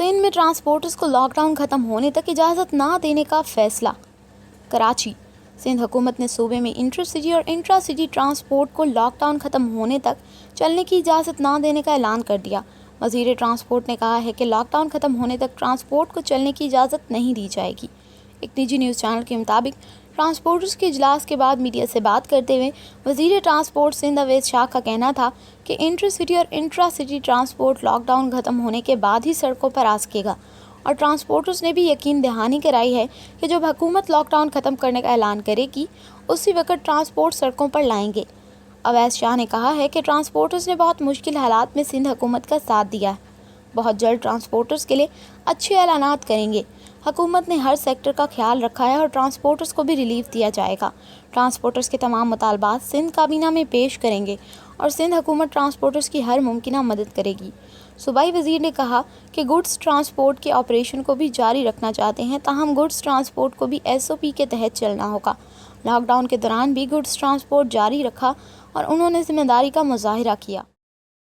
सिंध में ट्रांसपोर्टर्स को लॉकडाउन खत्म होने तक इजाज़त ना देने का फैसला। कराची, सिंध हुकूमत ने सूबे में इंटरसिटी और इंट्रा सिटी ट्रांसपोर्ट को लॉकडाउन खत्म होने तक चलने की इजाज़त ना देने का ऐलान कर दिया। वज़ीर ट्रांसपोर्ट ने कहा है कि लॉकडाउन खत्म होने तक ट्रांसपोर्ट को चलने की इजाज़त नहीं दी जाएगी। एक निजी न्यूज़ चैनल के मुताबिक ट्रांसपोर्टर्स के इजलास के बाद मीडिया से बात करते हुए वज़ीर ट्रांसपोर्ट सिंध अवैस शाह का कहना था कि इंटरसिटी और इंट्रा सिटी ट्रांसपोर्ट लॉकडाउन खत्म होने के बाद ही सड़कों पर आ सकेगा, और ट्रांसपोर्टर्स ने भी यकीन दहानी कराई है कि जब हुकूमत लॉकडाउन ख़त्म करने का ऐलान करेगी उसी वक्त ट्रांसपोर्ट सड़कों पर लाएंगे। अवैस शाह ने कहा है कि ट्रांसपोर्टर्स ने बहुत मुश्किल हालात में सिंध हुकूमत का साथ दिया है, बहुत जल्द ट्रांसपोर्टर्स के लिए अच्छे ऐलानात करेंगे। हुकूमत ने हर सेक्टर का ख्याल रखा है और ट्रांसपोर्टर्स को भी रिलीफ दिया जाएगा। ट्रांसपोर्टर्स के तमाम मुतालबात सिंध काबीना में पेश करेंगे और सिंध हुकूमत ट्रांसपोर्टर्स की हर मुमकिना मदद करेगी। सूबाई वज़ीर ने कहा कि गुड्स ट्रांसपोर्ट के ऑपरेशन को भी जारी रखना चाहते हैं, ताहम गुड्स ट्रांसपोर्ट को भी SOP के तहत चलना होगा। लॉकडाउन के दौरान भी गुड्स ट्रांसपोर्ट जारी रखा और उन्होंने जिम्मेदारी का मुजाहिरा किया।